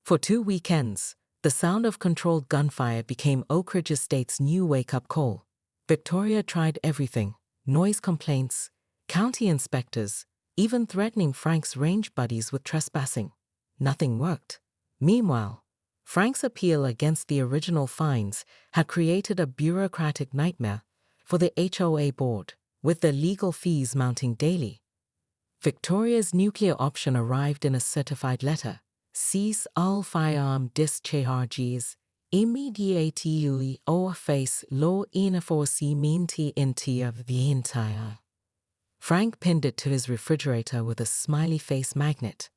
For 2 weekends, the sound of controlled gunfire became Oak Ridge Estate's new wake-up call. Victoria tried everything: noise complaints, county inspectors, even threatening Frank's range buddies with trespassing. Nothing worked. Meanwhile, Frank's appeal against the original fines had created a bureaucratic nightmare for the HOA board, with their legal fees mounting daily. Victoria's nuclear option arrived in a certified letter: cease all firearm discharges immediately or face law enforcement into the entire. Frank pinned it to his refrigerator with a smiley face magnet.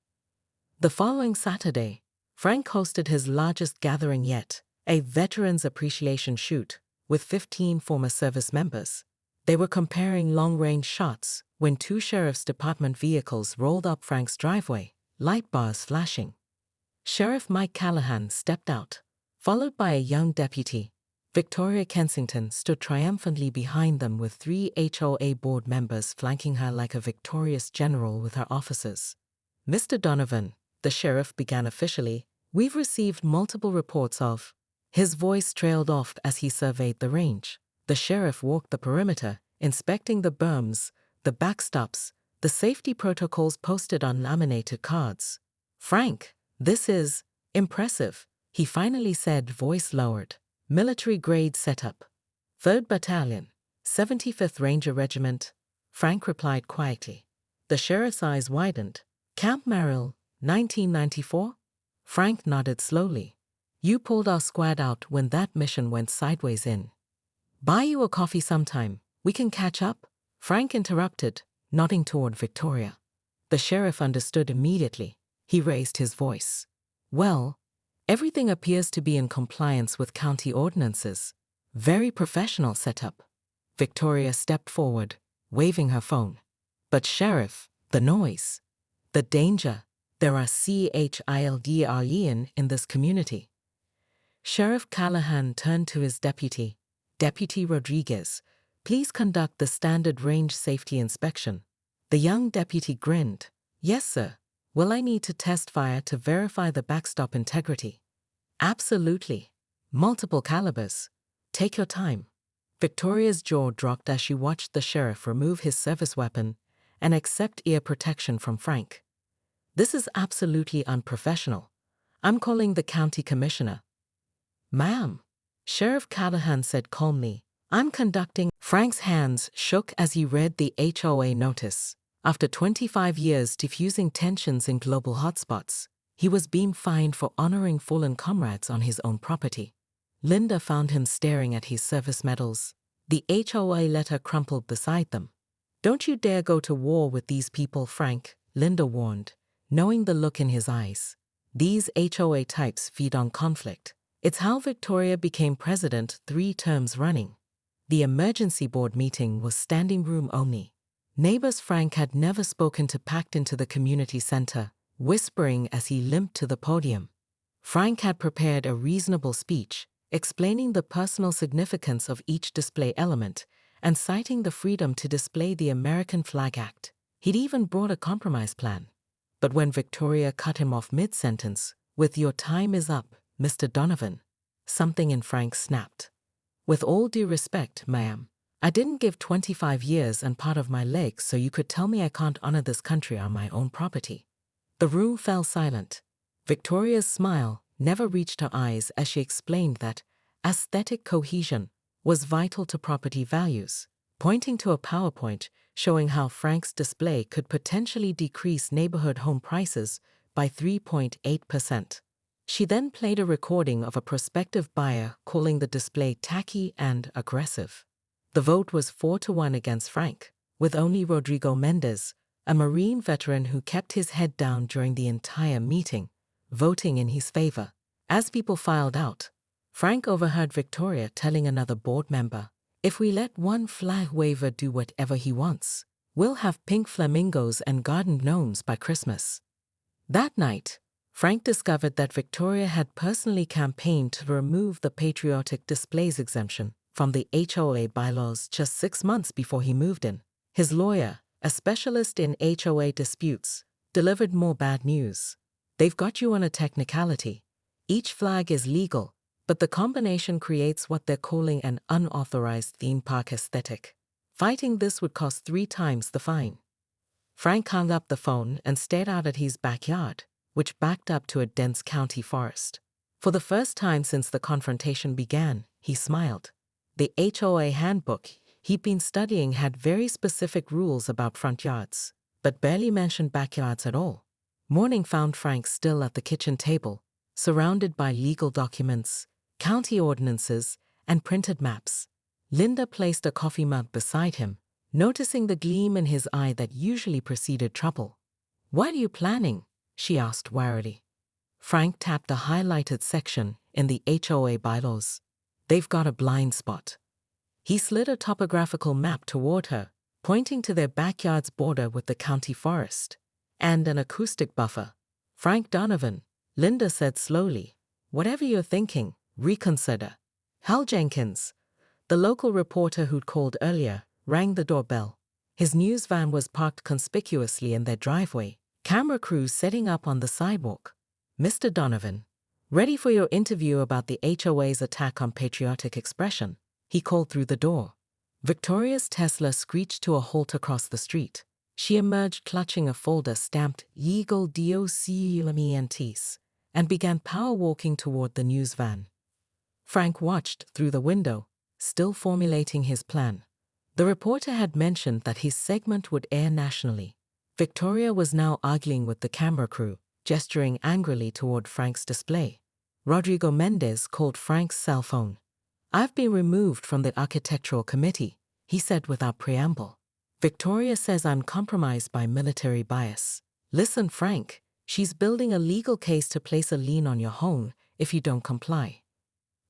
The following Saturday, Frank hosted his largest gathering yet, a Veterans Appreciation Shoot, with 15 former service members. They were comparing long-range shots when 2 Sheriff's Department vehicles rolled up Frank's driveway, light bars flashing. Sheriff Mike Callahan stepped out, followed by a young deputy. Victoria Kensington stood triumphantly behind them with 3 HOA board members flanking her like a victorious general with her officers. "Mr. Donovan," the sheriff began officially, "we've received multiple reports of..." His voice trailed off as he surveyed the range. The sheriff walked the perimeter, inspecting the berms, the backstops, the safety protocols posted on laminated cards. "Frank, this is impressive," he finally said, voice lowered. "Military-grade setup. 3rd Battalion, 75th Ranger Regiment," Frank replied quietly. The sheriff's eyes widened. "Camp Merrill, 1994? Frank nodded slowly. "You pulled our squad out when that mission went sideways in." "Buy you a coffee sometime. We can catch up?" Frank interrupted, nodding toward Victoria. The sheriff understood immediately. He raised his voice. "Well, everything appears to be in compliance with county ordinances. Very professional setup." Victoria stepped forward, waving her phone. "But Sheriff, the noise, the danger, there are children in this community." Sheriff Callahan turned to his deputy. "Deputy Rodriguez, please conduct the standard range safety inspection." The young deputy grinned. "Yes, sir. Will I need to test fire to verify the backstop integrity?" "Absolutely. Multiple calibers. Take your time." Victoria's jaw dropped as she watched the sheriff remove his service weapon and accept ear protection from Frank. "This is absolutely unprofessional. I'm calling the county commissioner." "Ma'am," Sheriff Callahan said calmly, "I'm conducting..." Frank's hands shook as he read the HOA notice. After 25 years diffusing tensions in global hotspots, he was being fined for honoring fallen comrades on his own property. Linda found him staring at his service medals. The HOA letter crumpled beside them. "Don't you dare go to war with these people, Frank," Linda warned, knowing the look in his eyes. "These HOA types feed on conflict. It's how Victoria became president 3 terms running." The emergency board meeting was standing room only. Neighbors Frank had never spoken to packed into the community center, whispering as he limped to the podium. Frank had prepared a reasonable speech, explaining the personal significance of each display element and citing the Freedom to Display the American Flag Act. He'd even brought a compromise plan. But when Victoria cut him off mid-sentence, with "Your time is up, Mr. Donovan," something in Frank snapped. "With all due respect, ma'am, I didn't give 25 years and part of my legs so you could tell me I can't honor this country on my own property." The room fell silent. Victoria's smile never reached her eyes as she explained that aesthetic cohesion was vital to property values, pointing to a PowerPoint showing how Frank's display could potentially decrease neighborhood home prices by 3.8%. She then played a recording of a prospective buyer calling the display tacky and aggressive. The vote was 4-1 against Frank, with only Rodrigo Mendez, a Marine veteran who kept his head down during the entire meeting, voting in his favor. As people filed out, Frank overheard Victoria telling another board member, "If we let one flag waver do whatever he wants, we'll have pink flamingos and garden gnomes by Christmas." That night, Frank discovered that Victoria had personally campaigned to remove the Patriotic displays exemption from the HOA bylaws just 6 months before he moved in. His lawyer, a specialist in HOA disputes, delivered more bad news. They've got you on a technicality. Each flag is legal, but the combination creates what they're calling an unauthorized theme park aesthetic. Fighting this would cost 3 times the fine. Frank hung up the phone and stared out at his backyard, which backed up to a dense county forest. For the first time since the confrontation began, he smiled. The HOA handbook he'd been studying had very specific rules about front yards, but barely mentioned backyards at all. Morning found Frank still at the kitchen table, surrounded by legal documents, county ordinances, and printed maps. Linda placed a coffee mug beside him, noticing the gleam in his eye that usually preceded trouble. "What are you planning?" she asked warily. Frank tapped a highlighted section in the HOA bylaws. "They've got a blind spot." He slid a topographical map toward her, pointing to their backyard's border with the county forest. "And an acoustic buffer." "Frank Donovan," Linda said slowly, "whatever you're thinking, reconsider." Hal Jenkins, the local reporter who'd called earlier, rang the doorbell. His news van was parked conspicuously in their driveway, camera crews setting up on the sidewalk. "Mr. Donovan, ready for your interview about the HOA's attack on patriotic expression," he called through the door. Victoria's Tesla screeched to a halt across the street. She emerged clutching a folder stamped "Legal Documents" and began power walking toward the news van. Frank watched through the window, still formulating his plan. The reporter had mentioned that his segment would air nationally. Victoria was now arguing with the camera crew, gesturing angrily toward Frank's display. Rodrigo Mendez called Frank's cell phone. "I've been removed from the architectural committee," he said without preamble. "Victoria says I'm compromised by military bias. Listen, Frank, she's building a legal case to place a lien on your home if you don't comply."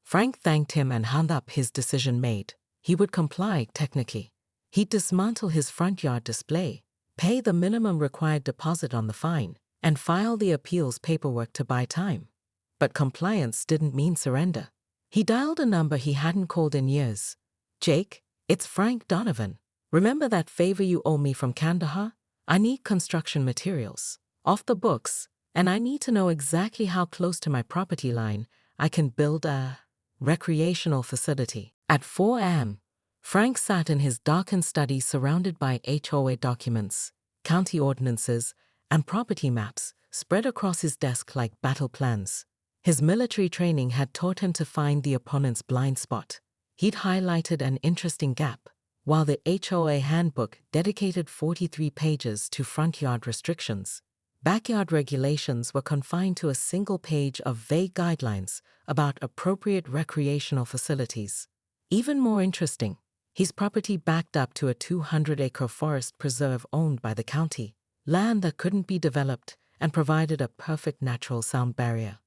Frank thanked him and hung up. His decision made. He would comply, technically. He'd dismantle his front yard display, pay the minimum required deposit on the fine, and file the appeals paperwork to buy time. But compliance didn't mean surrender. He dialed a number he hadn't called in years. "Jake, it's Frank Donovan. Remember that favor you owe me from Kandahar? I need construction materials, off the books, and I need to know exactly how close to my property line I can build a recreational facility." At 4 a.m., Frank sat in his darkened study surrounded by HOA documents, county ordinances, and property maps spread across his desk like battle plans. His military training had taught him to find the opponent's blind spot. He'd highlighted an interesting gap, while the HOA handbook dedicated 43 pages to front yard restrictions. Backyard regulations were confined to a single page of vague guidelines about appropriate recreational facilities. Even more interesting, his property backed up to a 200-acre forest preserve owned by the county, land that couldn't be developed and provided a perfect natural sound barrier.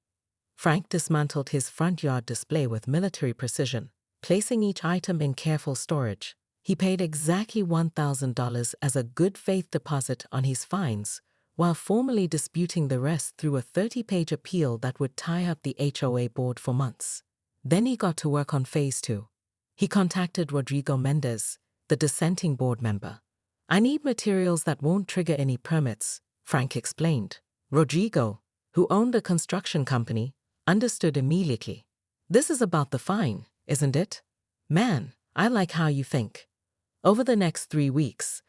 Frank dismantled his front yard display with military precision, placing each item in careful storage. He paid exactly $1,000 as a good faith deposit on his fines, while formally disputing the rest through a 30-page appeal that would tie up the HOA board for months. Then he got to work on phase 2. He contacted Rodrigo Mendez, the dissenting board member. "I need materials that won't trigger any permits," Frank explained. Rodrigo, who owned a construction company, understood immediately. "This is about the fine, isn't it? Man, I like how you think." Over the next 3 weeks,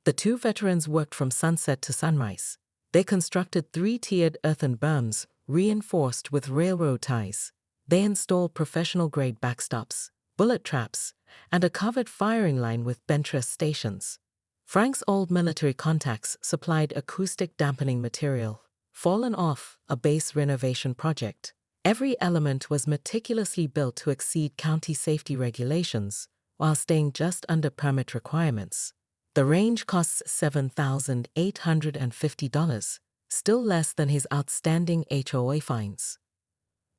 the two veterans worked from sunset to sunrise. They constructed 3-tiered earthen berms, reinforced with railroad ties. They installed professional-grade backstops, bullet traps, and a covered firing line with bench-rest stations. Frank's old military contacts supplied acoustic dampening material, fallen off a base renovation project. Every element was meticulously built to exceed county safety regulations while staying just under permit requirements. The range costs $7,850, still less than his outstanding HOA fines.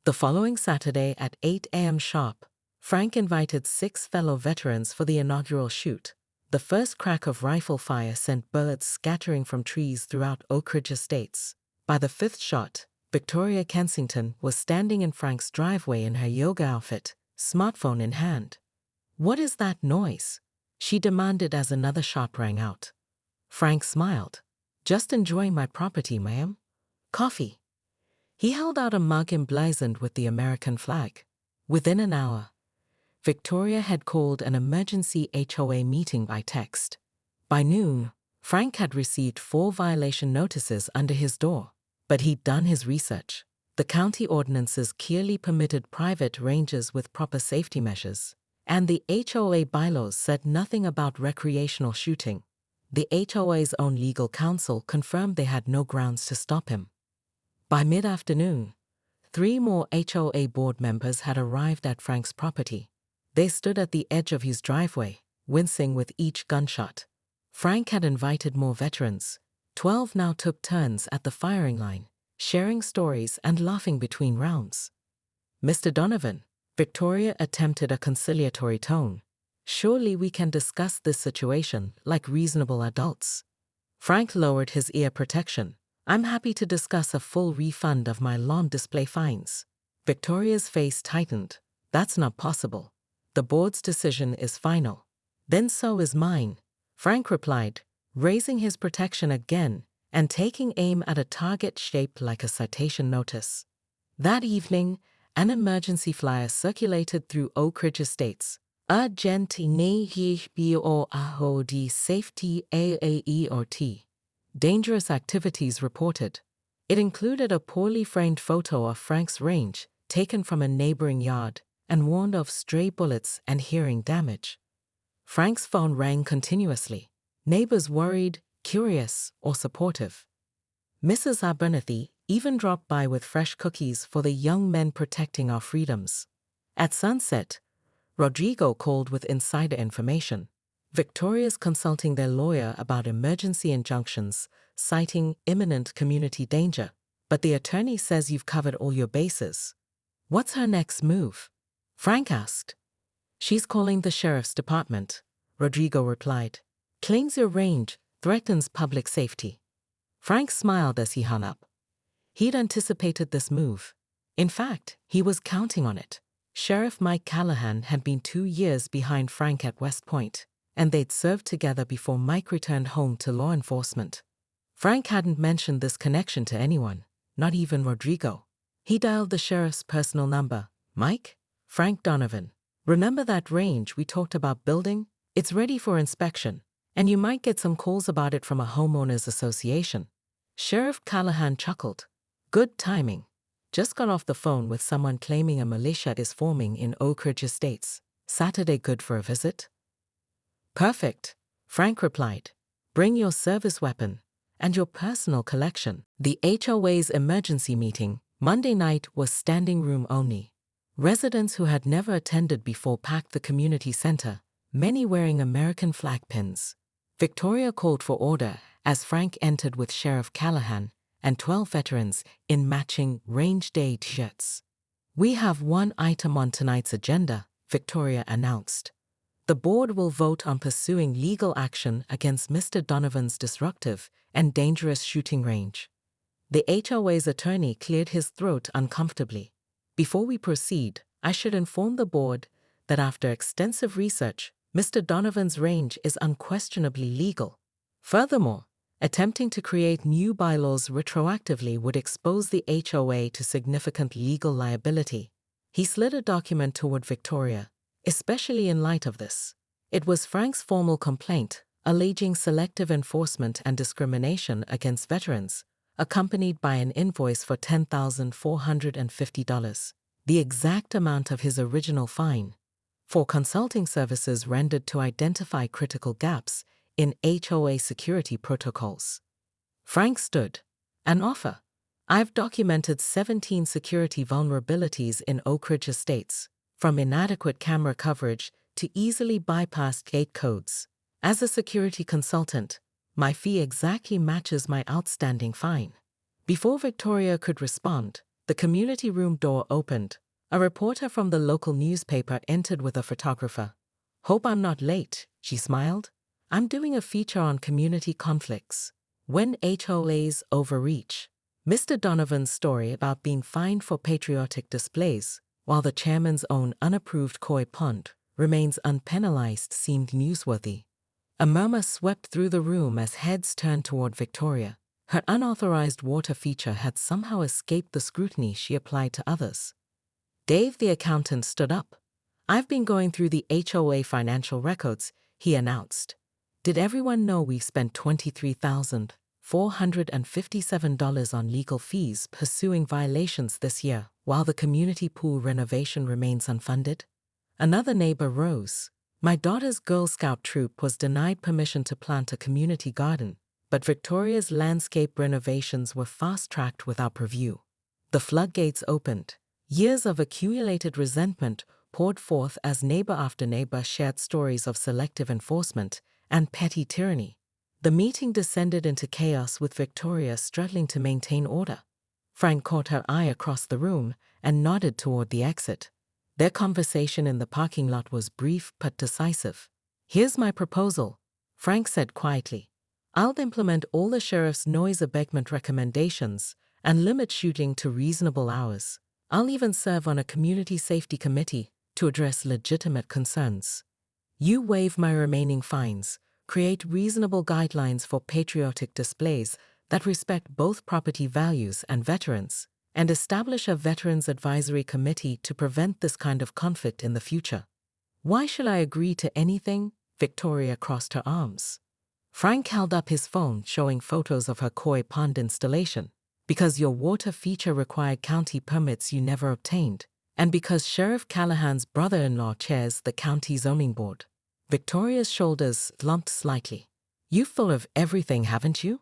The following Saturday at 8 a.m. sharp, Frank invited 6 fellow veterans for the inaugural shoot. The first crack of rifle fire sent bullets scattering from trees throughout Oak Ridge Estates. By the 5th shot, Victoria Kensington was standing in Frank's driveway in her yoga outfit, smartphone in hand. "What is that noise?" she demanded as another shot rang out. Frank smiled. "Just enjoying my property, ma'am. Coffee." He held out a mug emblazoned with the American flag. Within an hour, Victoria had called an emergency HOA meeting by text. By noon, Frank had received 4 violation notices under his door. But he'd done his research. The county ordinances clearly permitted private ranges with proper safety measures, and the HOA bylaws said nothing about recreational shooting. The HOA's own legal counsel confirmed they had no grounds to stop him. By mid-afternoon, 3 more HOA board members had arrived at Frank's property. They stood at the edge of his driveway, wincing with each gunshot. Frank had invited more veterans. 12 now took turns at the firing line, sharing stories and laughing between rounds. "Mr. Donovan," Victoria attempted a conciliatory tone. "Surely we can discuss this situation like reasonable adults." Frank lowered his ear protection. "I'm happy to discuss a full refund of my lawn display fines." Victoria's face tightened. "That's not possible. The board's decision is final." "Then so is mine," Frank replied, raising his protection again and taking aim at a target shaped like a citation notice. That evening, an emergency flyer circulated through Oak Ridge Estates. "Urgent nehbod safety AAERT. Dangerous activities reported." It included a poorly framed photo of Frank's range, taken from a neighboring yard, and warned of stray bullets and hearing damage. Frank's phone rang continuously. Neighbors worried, curious, or supportive. Mrs. Abernathy even dropped by with fresh cookies for the young men protecting our freedoms. At sunset, Rodrigo called with insider information. Victoria's consulting their lawyer about emergency injunctions, citing imminent community danger. "But the attorney says you've covered all your bases. What's her next move?" Frank asked. "She's calling the sheriff's department," Rodrigo replied. "Claims your range threatens public safety." Frank smiled as he hung up. He'd anticipated this move. In fact, he was counting on it. Sheriff Mike Callahan had been 2 years behind Frank at West Point, and they'd served together before Mike returned home to law enforcement. Frank hadn't mentioned this connection to anyone, not even Rodrigo. He dialed the sheriff's personal number. "Mike? Frank Donovan. Remember that range we talked about building? It's ready for inspection, and you might get some calls about it from a homeowners association." Sheriff Callahan chuckled. "Good timing. Just got off the phone with someone claiming a militia is forming in Oak Ridge Estates. Saturday good for a visit?" "Perfect," Frank replied. "Bring your service weapon and your personal collection." The HOA's emergency meeting, Monday night, was standing room only. Residents who had never attended before packed the community center, many wearing American flag pins. Victoria called for order as Frank entered with Sheriff Callahan and 12 veterans in matching range day t-shirts. "We have one item on tonight's agenda," Victoria announced. "The board will vote on pursuing legal action against Mr. Donovan's disruptive and dangerous shooting range." The HOA's attorney cleared his throat uncomfortably. "Before we proceed, I should inform the board that after extensive research, Mr. Donovan's range is unquestionably legal. Furthermore, attempting to create new bylaws retroactively would expose the HOA to significant legal liability." He slid a document toward Victoria, especially in light of this. It was Frank's formal complaint, alleging selective enforcement and discrimination against veterans, accompanied by an invoice for $10,450, the exact amount of his original fine, for consulting services rendered to identify critical gaps in HOA security protocols. Frank stood. "An offer. I've documented 17 security vulnerabilities in Oak Ridge Estates, from inadequate camera coverage to easily bypassed gate codes. As a security consultant, my fee exactly matches my outstanding fine." Before Victoria could respond, the community room door opened. A reporter from the local newspaper entered with a photographer. "Hope I'm not late," she smiled. "I'm doing a feature on community conflicts. When HOAs overreach." Mr. Donovan's story about being fined for patriotic displays, while the chairman's own unapproved koi pond remains unpenalized, seemed newsworthy. A murmur swept through the room as heads turned toward Victoria. Her unauthorized water feature had somehow escaped the scrutiny she applied to others. Dave, the accountant, stood up. "I've been going through the HOA financial records," he announced. "Did everyone know we've spent $23,457 on legal fees pursuing violations this year, while the community pool renovation remains unfunded?" Another neighbor rose. "My daughter's Girl Scout troop was denied permission to plant a community garden, but Victoria's landscape renovations were fast-tracked without review." The floodgates opened. Years of accumulated resentment poured forth as neighbor after neighbor shared stories of selective enforcement and petty tyranny. The meeting descended into chaos, with Victoria struggling to maintain order. Frank caught her eye across the room and nodded toward the exit. Their conversation in the parking lot was brief but decisive. "Here's my proposal," Frank said quietly. "I'll implement all the sheriff's noise abatement recommendations and limit shooting to reasonable hours. I'll even serve on a community safety committee to address legitimate concerns. You waive my remaining fines, create reasonable guidelines for patriotic displays that respect both property values and veterans, and establish a Veterans Advisory Committee to prevent this kind of conflict in the future." "Why should I agree to anything?" Victoria crossed her arms. Frank held up his phone, showing photos of her koi pond installation. "Because your water feature required county permits you never obtained, and because Sheriff Callahan's brother-in-law chairs the county zoning board." Victoria's shoulders slumped slightly. "You've thought of everything, haven't you?"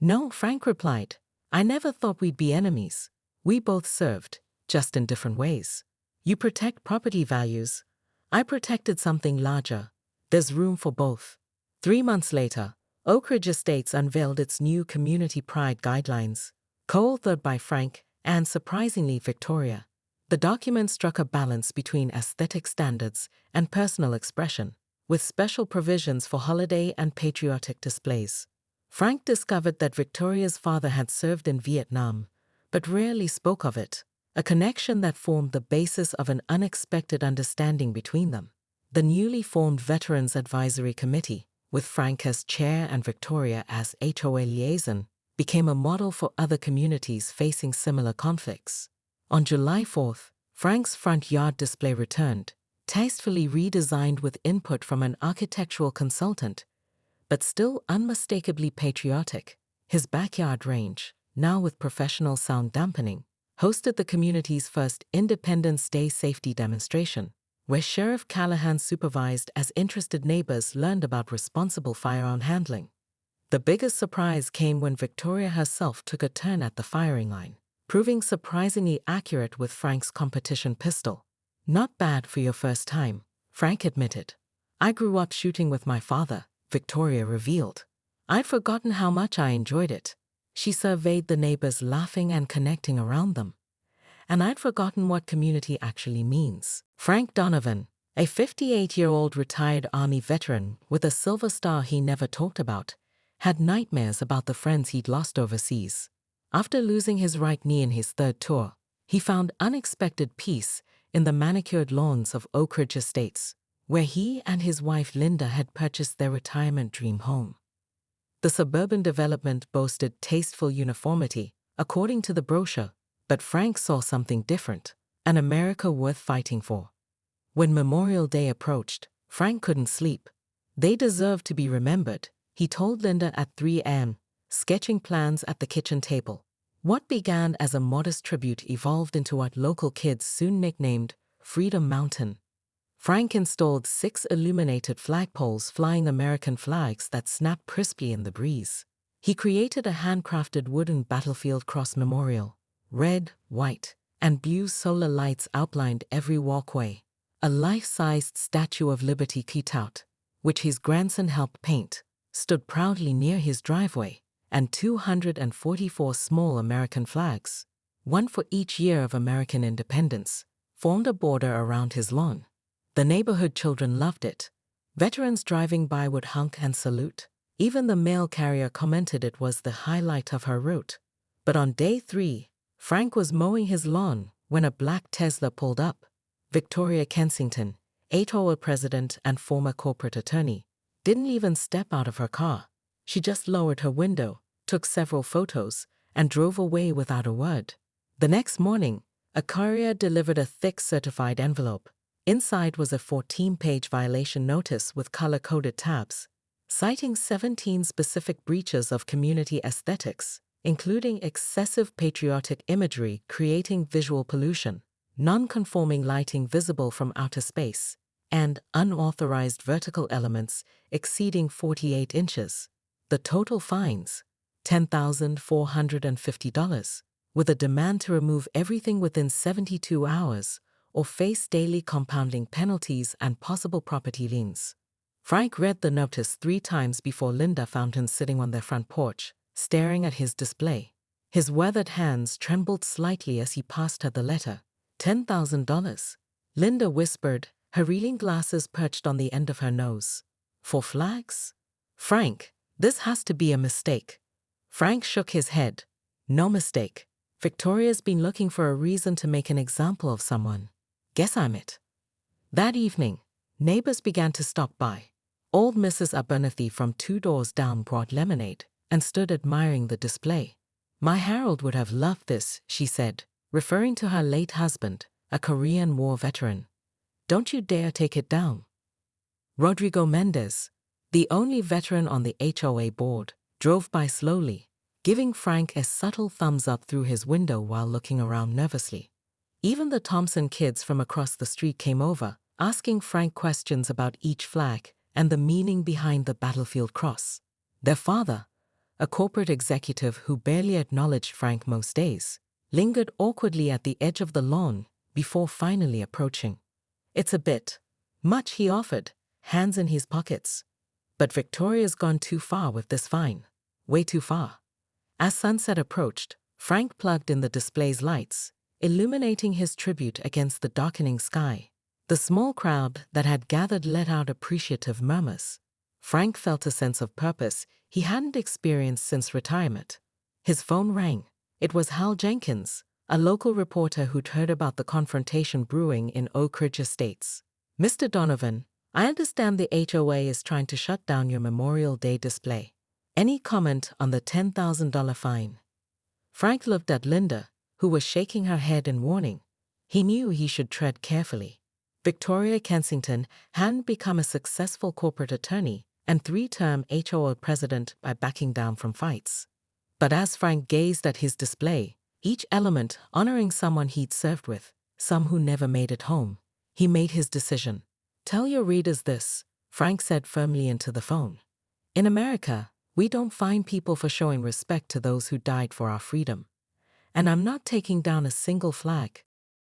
"No," Frank replied. "I never thought we'd be enemies. We both served, just in different ways. You protect property values. I protected something larger. There's room for both." 3 months later, Oak Ridge Estates unveiled its new Community Pride Guidelines, co-authored by Frank and, surprisingly, Victoria. The document struck a balance between aesthetic standards and personal expression, with special provisions for holiday and patriotic displays. Frank discovered that Victoria's father had served in Vietnam, but rarely spoke of it, a connection that formed the basis of an unexpected understanding between them. The newly formed Veterans Advisory Committee, with Frank as chair and Victoria as HOA liaison, became a model for other communities facing similar conflicts. On July 4th, Frank's front yard display returned, tastefully redesigned with input from an architectural consultant, but still unmistakably patriotic. His backyard range, now with professional sound dampening, hosted the community's first Independence Day safety demonstration, where Sheriff Callahan supervised as interested neighbors learned about responsible firearm handling. The biggest surprise came when Victoria herself took a turn at the firing line, proving surprisingly accurate with Frank's competition pistol. "Not bad for your first time," Frank admitted. "I grew up shooting with my father," Victoria revealed. "I'd forgotten how much I enjoyed it." She surveyed the neighbors, laughing and connecting around them. "And I'd forgotten what community actually means." Frank Donovan, a 58-year-old retired Army veteran with a Silver Star he never talked about, had nightmares about the friends he'd lost overseas. After losing his right knee in his third tour, he found unexpected peace in the manicured lawns of Oak Ridge Estates, where he and his wife Linda had purchased their retirement dream home. The suburban development boasted tasteful uniformity, according to the brochure, but Frank saw something different, an America worth fighting for. When Memorial Day approached, Frank couldn't sleep. "They deserve to be remembered," he told Linda at 3 a.m., sketching plans at the kitchen table. What began as a modest tribute evolved into what local kids soon nicknamed Freedom Mountain. Frank installed 6 illuminated flagpoles flying American flags that snapped crisply in the breeze. He created a handcrafted wooden battlefield cross memorial. Red, white, and blue solar lights outlined every walkway. A life-sized Statue of Liberty cutout, which his grandson helped paint, stood proudly near his driveway, and 244 small American flags, one for each year of American independence, formed a border around his lawn. The neighborhood children loved it. Veterans driving by would honk and salute. Even the mail carrier commented it was the highlight of her route. But on day 3, Frank was mowing his lawn when a black Tesla pulled up. Victoria Kensington, HOA president and former corporate attorney, didn't even step out of her car. She just lowered her window, took several photos, and drove away without a word. The next morning, a courier delivered a thick certified envelope. Inside was a 14-page violation notice with color-coded tabs, citing 17 specific breaches of community aesthetics, including excessive patriotic imagery creating visual pollution, non-conforming lighting visible from outer space, and unauthorized vertical elements exceeding 48 inches. The total fines, $10,450, with a demand to remove everything within 72 hours or face daily compounding penalties and possible property liens. Frank read the notice 3 times before Linda found him sitting on their front porch, staring at his display. His weathered hands trembled slightly as he passed her the letter. $10,000. Linda whispered, her reeling glasses perched on the end of her nose. 4 flags? Frank, this has to be a mistake. Frank shook his head. No mistake. Victoria's been looking for a reason to make an example of someone. Guess I'm it. That evening, neighbors began to stop by. Old Mrs. Abernathy from 2 doors down brought lemonade and stood admiring the display. My Harold would have loved this, she said, referring to her late husband, a Korean War veteran. Don't you dare take it down. Rodrigo Mendez, the only veteran on the HOA board, drove by slowly, giving Frank a subtle thumbs up through his window while looking around nervously. Even the Thompson kids from across the street came over, asking Frank questions about each flag and the meaning behind the battlefield cross. Their father, a corporate executive who barely acknowledged Frank most days, lingered awkwardly at the edge of the lawn before finally approaching. It's a bit much, he offered, hands in his pockets. But Victoria's gone too far with this fine. Way too far. As sunset approached, Frank plugged in the display's lights, illuminating his tribute against the darkening sky. The small crowd that had gathered let out appreciative murmurs. Frank felt a sense of purpose he hadn't experienced since retirement. His phone rang. It was Hal Jenkins, a local reporter who'd heard about the confrontation brewing in Oak Ridge Estates. Mr. Donovan, I understand the HOA is trying to shut down your Memorial Day display. Any comment on the $10,000 fine? Frank looked at Linda, who was shaking her head in warning. He knew he should tread carefully. Victoria Kensington hadn't become a successful corporate attorney and 3-term HOA president by backing down from fights. But as Frank gazed at his display, each element honoring someone he'd served with, some who never made it home, he made his decision. Tell your readers this, Frank said firmly into the phone. In America, we don't fine people for showing respect to those who died for our freedom. And I'm not taking down a single flag.